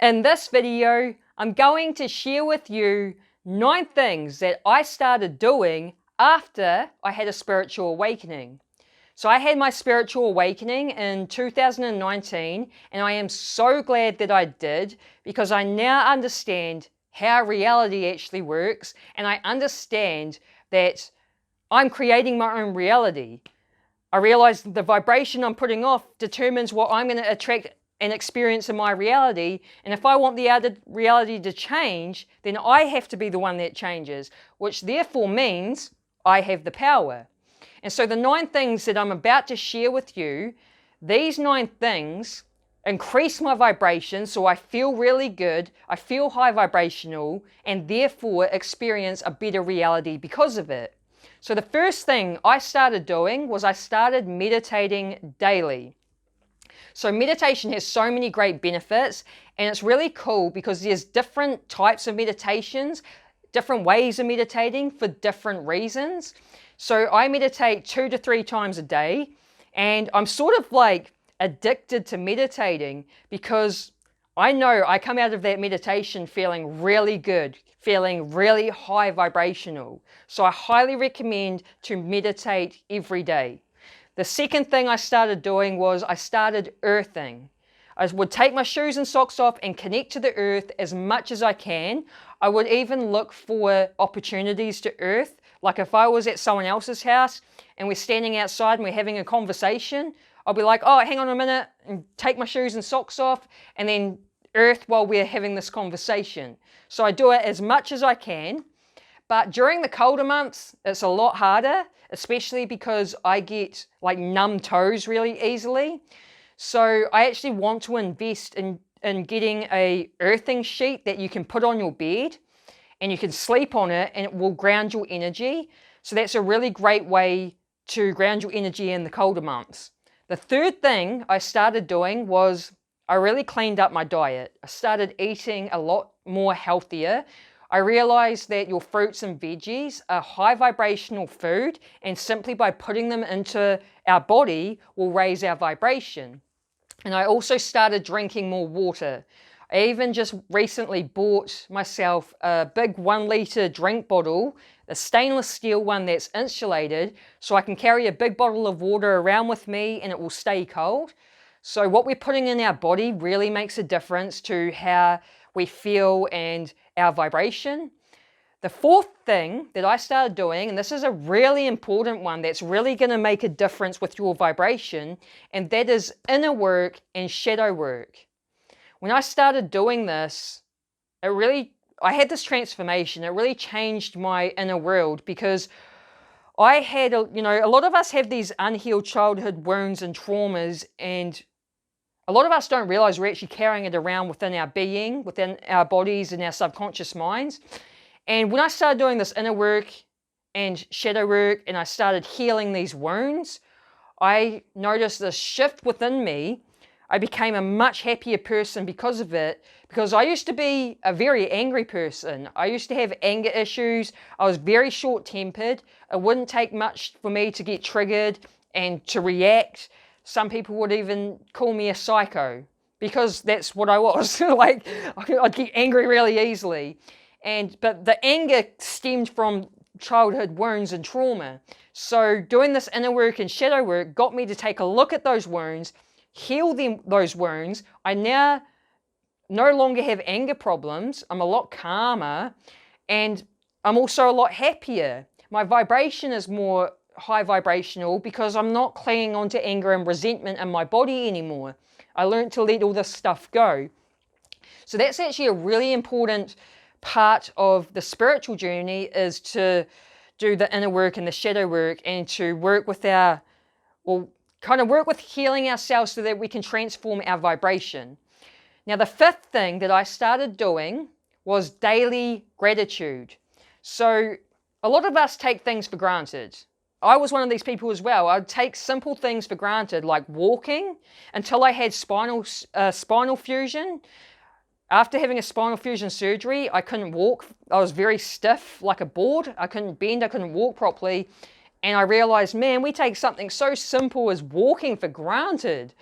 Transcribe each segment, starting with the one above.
In this video, I'm going to share with you 9 things that I started doing after I had a spiritual awakening. So I had my spiritual awakening in 2019, and I am so glad that I did, because I now understand how reality actually works, and I understand that I'm creating my own reality. I realize the vibration I'm putting off determines what I'm going to attract and experience in my reality, and if I want the other reality to change, then I have to be the one that changes, which therefore means I have the power. And so the 9 things that I'm about to share with you, these 9 things increase my vibration so I feel really good, I feel high vibrational, and therefore experience a better reality because of it. So the first thing I started doing was I started meditating daily. So meditation has so many great benefits, and it's really cool because there's different types of meditations, different ways of meditating for different reasons. So I meditate 2 to 3 times a day, and I'm sort of like addicted to meditating because I know I come out of that meditation feeling really good, feeling really high vibrational. So I highly recommend to meditate every day. The second thing I started doing was I started earthing. I would take my shoes and socks off and connect to the earth as much as I can. I would even look for opportunities to earth. Like if I was at someone else's house and we're standing outside and we're having a conversation, I'll be like, oh, hang on a minute, and take my shoes and socks off and then earth while we're having this conversation. So I do it as much as I can. But during the colder months, it's a lot harder, especially because I get like numb toes really easily. So I actually want to invest in getting a earthing sheet that you can put on your bed and you can sleep on it and it will ground your energy. So that's a really great way to ground your energy in the colder months. The third thing I started doing was I really cleaned up my diet. I started eating a lot more healthier. I realized that your fruits and veggies are high vibrational food, and simply by putting them into our body will raise our vibration. And I also started drinking more water. I even just recently bought myself a big 1 litre drink bottle, a stainless steel one that's insulated, so I can carry a big bottle of water around with me and it will stay cold. So what we're putting in our body really makes a difference to how we feel and our vibration. The fourth thing that I started doing, and this is a really important one that's really going to make a difference with your vibration, and that is inner work and shadow work. When I started doing this, I had this transformation. It really changed my inner world because I had, a lot of us have these unhealed childhood wounds and traumas, and a lot of us don't realize we're actually carrying it around within our being, within our bodies and our subconscious minds. And when I started doing this inner work and shadow work and I started healing these wounds, I noticed this shift within me. I became a much happier person because of it, because I used to be a very angry person. I used to have anger issues. I was very short-tempered. It wouldn't take much for me to get triggered and to react. Some people would even call me a psycho because that's what I was. Like, I'd get angry really easily. But the anger stemmed from childhood wounds and trauma. So doing this inner work and shadow work got me to take a look at those wounds, heal those wounds. I now no longer have anger problems. I'm a lot calmer, and I'm also a lot happier. My vibration is more high vibrational because I'm not clinging on to anger and resentment in my body anymore. I learned to let all this stuff go. So that's actually a really important part of the spiritual journey, is to do the inner work and the shadow work and to work with work with healing ourselves so that we can transform our vibration. Now, the fifth thing that I started doing was daily gratitude. So a lot of us take things for granted. I was one of these people as well. I'd take simple things for granted, like walking, until I had spinal fusion. After having a spinal fusion surgery, I couldn't walk. I was very stiff, like a board. I couldn't bend, I couldn't walk properly. And I realized, man, we take something so simple as walking for granted.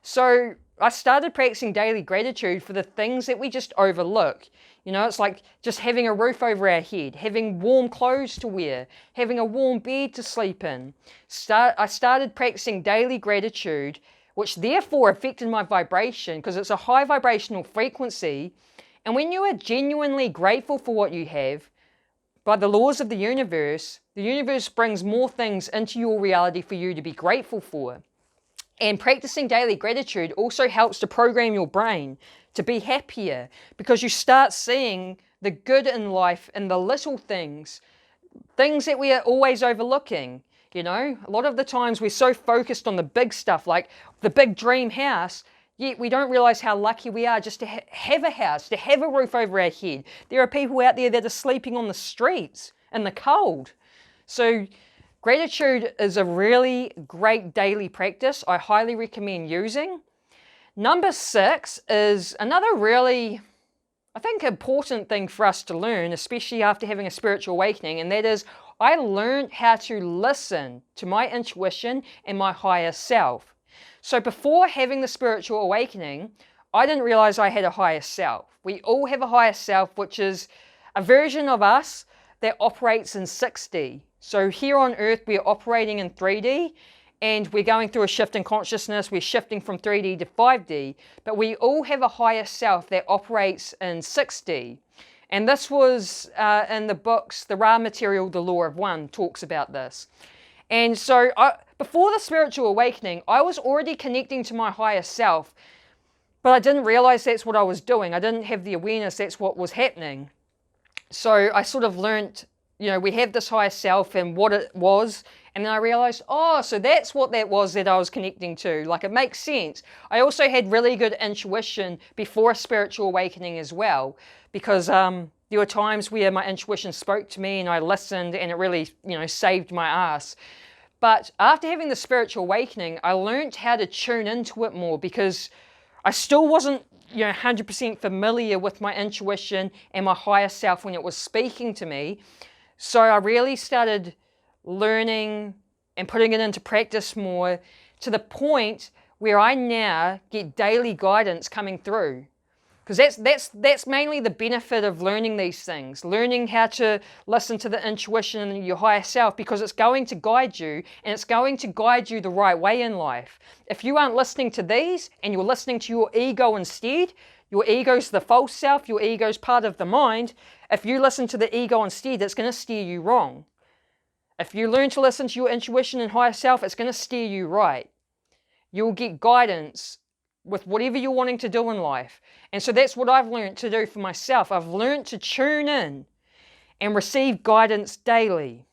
So I started practicing daily gratitude for the things that we just overlook. You know, it's like just having a roof over our head, having warm clothes to wear, having a warm bed to sleep in. I started practicing daily gratitude, which therefore affected my vibration because it's a high vibrational frequency. And when you are genuinely grateful for what you have, by the laws of the universe brings more things into your reality for you to be grateful for. And practicing daily gratitude also helps to program your brain to be happier because you start seeing the good in life in the little things that we are always overlooking. You know, a lot of the times we're so focused on the big stuff, like the big dream house, yet we don't realize how lucky we are just to have a house, to have a roof over our head. There are people out there that are sleeping on the streets in the cold. So gratitude is a really great daily practice I highly recommend using. Number 6 is another really, I think, important thing for us to learn, especially after having a spiritual awakening, and that is I learned how to listen to my intuition and my higher self. So before having the spiritual awakening, I didn't realize I had a higher self. We all have a higher self, which is a version of us that operates in 6D. So here on Earth, we're operating in 3D, and we're going through a shift in consciousness. We're shifting from 3D to 5D, but we all have a higher self that operates in 6D. And this was in the books, The Raw Material, The Law of One talks about this. And so before the spiritual awakening, I was already connecting to my higher self, but I didn't realize that's what I was doing. I didn't have the awareness that's what was happening. So I sort of learned, you know, we have this higher self and what it was. And then I realized, oh, so that's what that was that I was connecting to. Like, it makes sense. I also had really good intuition before a spiritual awakening as well, because there were times where my intuition spoke to me and I listened and it really, you know, saved my ass. But after having the spiritual awakening, I learned how to tune into it more because I still wasn't, you know, 100% familiar with my intuition and my higher self when it was speaking to me. So I really started learning and putting it into practice more to the point where I now get daily guidance coming through. Because that's mainly the benefit of learning these things, learning how to listen to the intuition and your higher self, because it's going to guide you, and it's going to guide you the right way in life. If you aren't listening to these and you're listening to your ego instead, your ego's the false self, your ego's part of the mind. If you listen to the ego instead, it's going to steer you wrong. If you learn to listen to your intuition and higher self, it's going to steer you right. You'll get guidance with whatever you're wanting to do in life. And so that's what I've learned to do for myself. I've learned to tune in and receive guidance daily.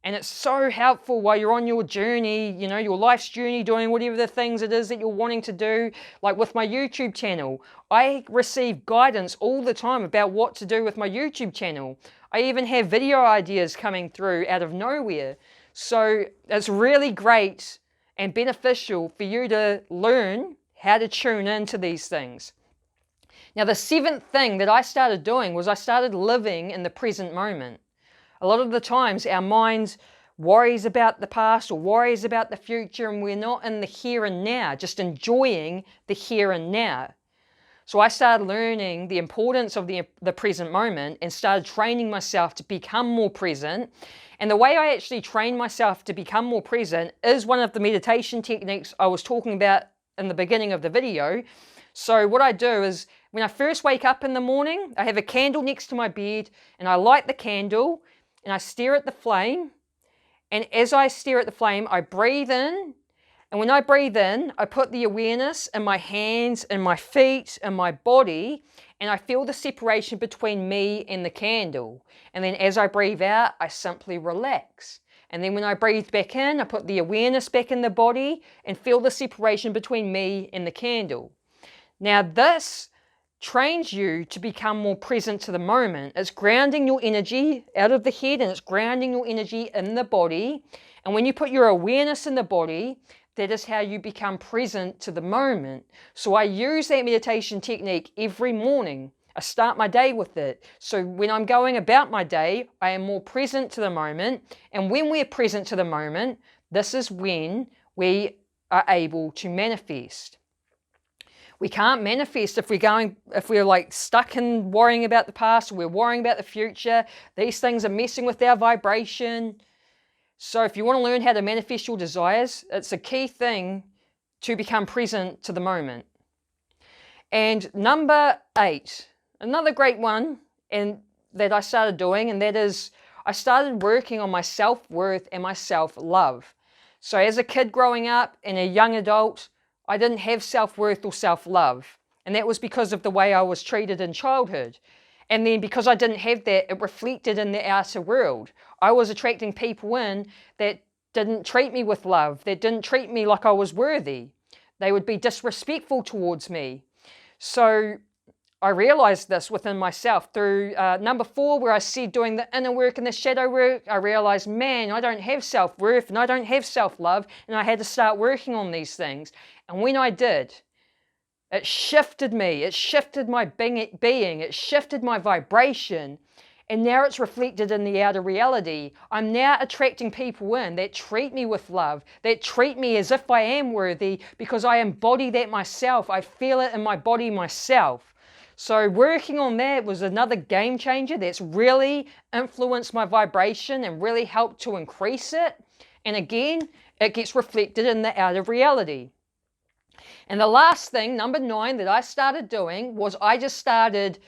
And it's so helpful while you're on your journey, you know, your life's journey, doing whatever the things it is that you're wanting to do. Like with my YouTube channel, I receive guidance all the time about what to do with my YouTube channel. I even have video ideas coming through out of nowhere. So it's really great and beneficial for you to learn how to tune into these things. Now, the 7th thing that I started doing was I started living in the present moment. A lot of the times our mind worries about the past or worries about the future, and we're not in the here and now, just enjoying the here and now. So I started learning the importance of the present moment and started training myself to become more present. And the way I actually train myself to become more present is one of the meditation techniques I was talking about in the beginning of the video. So what I do is when I first wake up in the morning, I have a candle next to my bed and I light the candle and I stare at the flame. And as I stare at the flame, I breathe in. And when I breathe in, I put the awareness in my hands and my feet and my body, and I feel the separation between me and the candle. And then as I breathe out, I simply relax. And then when I breathe back in, I put the awareness back in the body and feel the separation between me and the candle. Now this trains you to become more present to the moment. It's grounding your energy out of the head and it's grounding your energy in the body. And when you put your awareness in the body, that is how you become present to the moment. So I use that meditation technique every morning. I start my day with it. So when I'm going about my day, I am more present to the moment. And when we're present to the moment, this is when we are able to manifest. We can't manifest if we're like stuck in worrying about the past, or we're worrying about the future. These things are messing with our vibration. So if you want to learn how to manifest your desires, it's a key thing to become present to the moment. And number 8, another great one, and that I started doing, and that is I started working on my self-worth and my self-love. So as a kid growing up and a young adult, I didn't have self-worth or self-love. And that was because of the way I was treated in childhood. And then because I didn't have that, it reflected in the outer world. I was attracting people in that didn't treat me with love, that didn't treat me like I was worthy. They would be disrespectful towards me. So I realized this within myself through number 4, where I said doing the inner work and the shadow work. I realized, man, I don't have self-worth and I don't have self-love, and I had to start working on these things. And when I did, it shifted me, it shifted my being, it shifted my vibration, and now it's reflected in the outer reality. I'm now attracting people in that treat me with love, that treat me as if I am worthy, because I embody that myself. I feel it in my body myself. So working on that was another game changer that's really influenced my vibration and really helped to increase it. And again, it gets reflected in the outer reality. And the last thing, number 9, that I started doing was I just started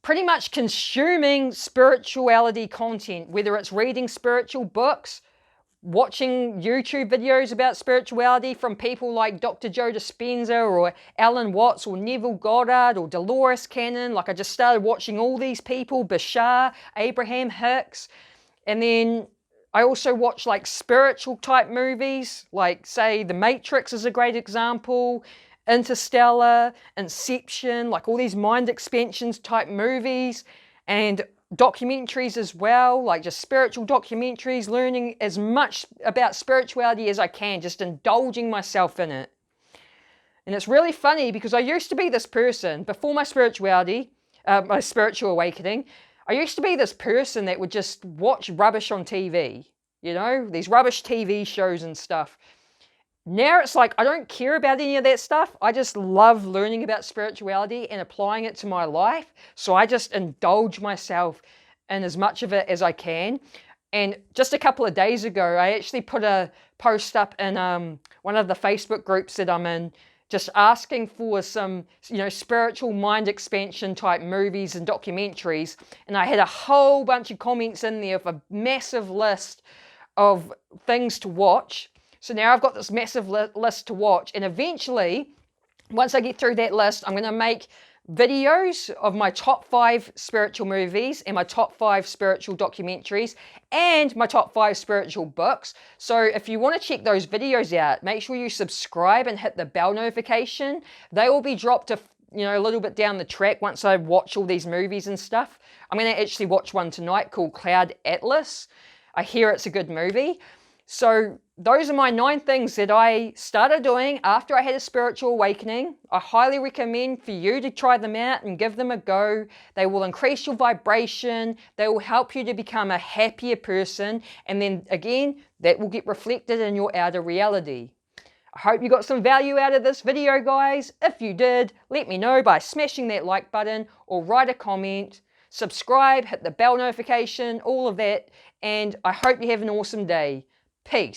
pretty much consuming spirituality content, whether it's reading spiritual books, watching YouTube videos about spirituality from people like Dr. Joe Dispenza or Alan Watts or Neville Goddard or Dolores Cannon. Like I just started watching all these people, Bashar, Abraham Hicks. And then I also watch like spiritual type movies, like say The Matrix is a great example, Interstellar, Inception, like all these mind expansions type movies, and documentaries as well, like just spiritual documentaries, learning as much about spirituality as I can, just indulging myself in it. And it's really funny because I used to be this person before my spirituality, my spiritual awakening. I used to be this person that would just watch rubbish on TV, you know, these rubbish TV shows and stuff. Now it's like I don't care about any of that stuff. I just love learning about spirituality and applying it to my life. So I just indulge myself in as much of it as I can. And just a couple of days ago, I actually put a post up in one of the Facebook groups that I'm in, just asking for some, spiritual mind expansion type movies and documentaries. And I had a whole bunch of comments in there of a massive list of things to watch. So now I've got this massive list to watch, and eventually, once I get through that list, I'm going to make videos of my top 5 spiritual movies and my top 5 spiritual documentaries and my top 5 spiritual books. So if you want to check those videos out, make sure you subscribe and hit the bell notification. They will be dropped a little bit down the track once I watch all these movies and stuff. I'm going to actually watch one tonight called Cloud Atlas. I hear it's a good movie. So those are my 9 things that I started doing after I had a spiritual awakening. I highly recommend for you to try them out and give them a go. They will increase your vibration. They will help you to become a happier person. And then again, that will get reflected in your outer reality. I hope you got some value out of this video, guys. If you did, let me know by smashing that like button or write a comment. Subscribe, hit the bell notification, all of that. And I hope you have an awesome day. Peace.